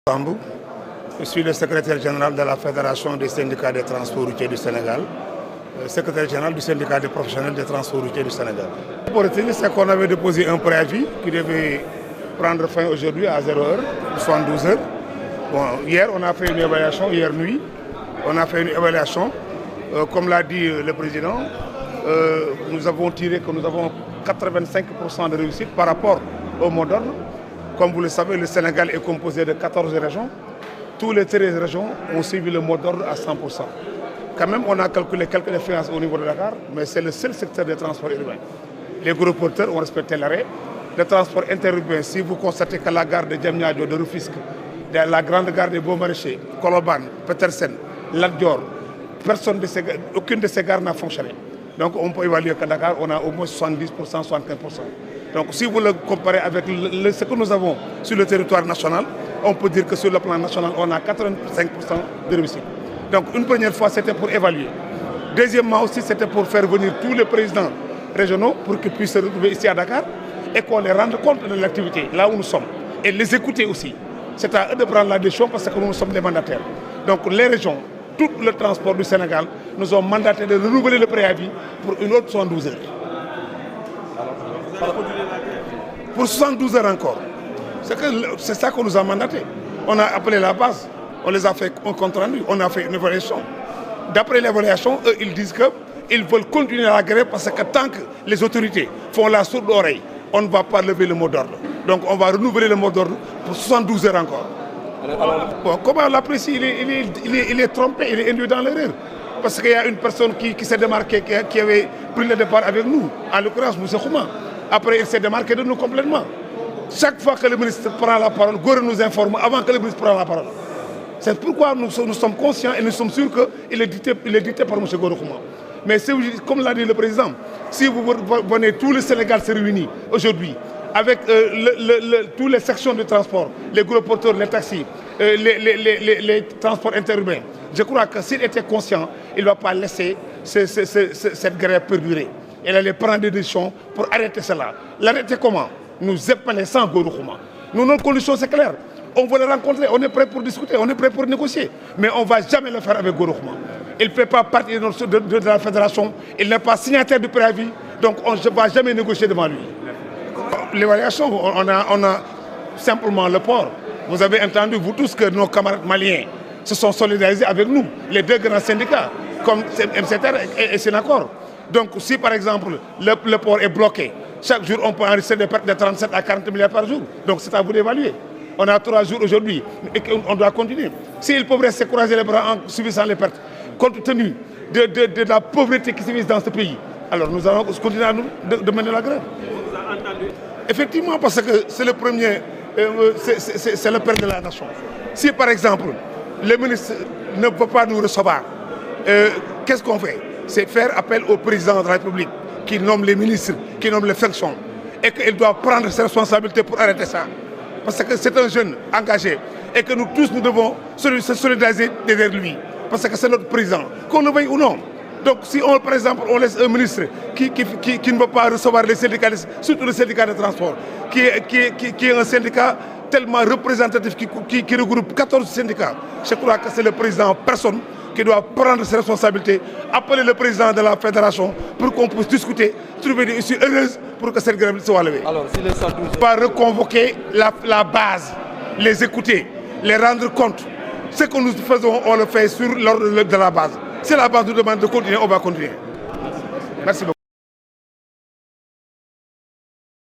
Sambou. Je suis le secrétaire général de la Fédération des syndicats des transports routiers du Sénégal, secrétaire général du syndicat des professionnels des transports routiers du Sénégal. Pour retenir, c'est qu'on avait déposé un préavis qui devait prendre fin aujourd'hui à 0h, 72 heures. Bon, hier, on a fait une évaluation, hier nuit, on a fait une évaluation. Comme l'a dit le président, nous avons tiré que nous avons 85% de réussite par rapport au mot d'ordre. Comme vous le savez, le Sénégal est composé de 14 régions. Tous les 13 régions ont suivi le mot d'ordre à 100%. Quand même, on a calculé quelques défaillances au niveau de Dakar, mais c'est le seul secteur des transports urbains. Les gros porteurs ont respecté l'arrêt. Le transport interurbain, si vous constatez que la gare de Diamniadio, de Rufisque, la grande gare de Beaumarchais, Colobane, Petersen, Lat Dior, aucune de ces gares n'a fonctionné. Donc on peut évaluer qu'à Dakar, on a au moins 70%, 75%. Donc si vous le comparez avec ce que nous avons sur le territoire national, on peut dire que sur le plan national, on a 85% de réussite. Donc une première fois, c'était pour évaluer. Deuxièmement aussi, c'était pour faire venir tous les présidents régionaux pour qu'ils puissent se retrouver ici à Dakar et qu'on les rende compte de l'activité, là où nous sommes. Et les écouter aussi. C'est à eux de prendre la décision parce que nous sommes des mandataires. Donc les régions, tout le transport du Sénégal, nous ont mandaté de renouveler le préavis pour une autre 72 heures. Pour 72 heures encore. C'est ça qu'on nous a mandaté. On a appelé la base, on les a fait un compte rendu, on a fait une évaluation. D'après l'évaluation, eux, ils disent qu'ils veulent continuer la grève parce que tant que les autorités font la sourde oreille, on ne va pas lever le mot d'ordre. Donc on va renouveler le mot d'ordre pour 72 heures encore. Bon, comment on l'apprécie, il est trompé, il est induit dans l'erreur. Parce qu'il y a une personne qui s'est démarquée, qui avait pris le départ avec nous, en l'occurrence M. Khouma. Après, il s'est démarqué de nous complètement. Chaque fois que le ministre prend la parole, Gore nous informe avant que le ministre prenne la parole. C'est pourquoi nous sommes conscients et nous sommes sûrs qu'il est dicté par M. Gore Khouma. Mais comme l'a dit le président, si vous venez, tout le Sénégal se réunit aujourd'hui avec toutes les sections de transport, les gros porteurs, les taxis, les transports interurbains. Je crois que s'il était conscient, il ne va pas laisser cette grève perdurer. Il allait prendre des décisions pour arrêter cela. L'arrêter comment? Nous épaler sans Gore Khouma. Nous, notre condition, c'est clair. On veut le rencontrer, on est prêt pour discuter, on est prêt pour négocier. Mais on ne va jamais le faire avec Gore Khouma. Il ne fait pas partie de la fédération, il n'est pas signataire du préavis, donc on ne va jamais négocier devant lui. L'évaluation, on a simplement le port. Vous avez entendu, vous tous, que nos camarades maliens se sont solidarisés avec nous, les deux grands syndicats, comme MCTR et Sénacor. Donc si par exemple le port est bloqué, chaque jour on peut enregistrer des pertes de 37 à 40 milliards par jour. Donc c'est à vous d'évaluer. On a 3 jours aujourd'hui et on doit continuer. S'ils peuvent rester croiser les bras en subissant les pertes, compte tenu de la pauvreté qui sévit dans ce pays, alors nous allons continuer à de mener la grève. Effectivement, parce que c'est le premier, c'est le père de la nation. Si par exemple, le ministre ne peut pas nous recevoir, qu'est-ce qu'on fait? C'est faire appel au président de la République qui nomme les ministres, qui nomme les fonctions, et qu'il doit prendre ses responsabilités pour arrêter ça. Parce que c'est un jeune engagé et que nous tous, nous devons se solidariser derrière lui. Parce que c'est notre président, qu'on le veuille ou non. Donc si on, par exemple, on laisse un ministre qui ne veut pas recevoir les syndicalistes, surtout le syndicat de transport, qui est un syndicat tellement représentatif, qui regroupe 14 syndicats, je crois que c'est le président en personne qui doit prendre ses responsabilités, appeler le président de la fédération pour qu'on puisse discuter, trouver des issues heureuses pour que cette grève soit levée. Alors, si les 112... On va reconvoquer la base, les écouter, les rendre compte. Ce que nous faisons, on le fait sur l'ordre de la base. Si la base nous demande de continuer, on va continuer. Merci beaucoup.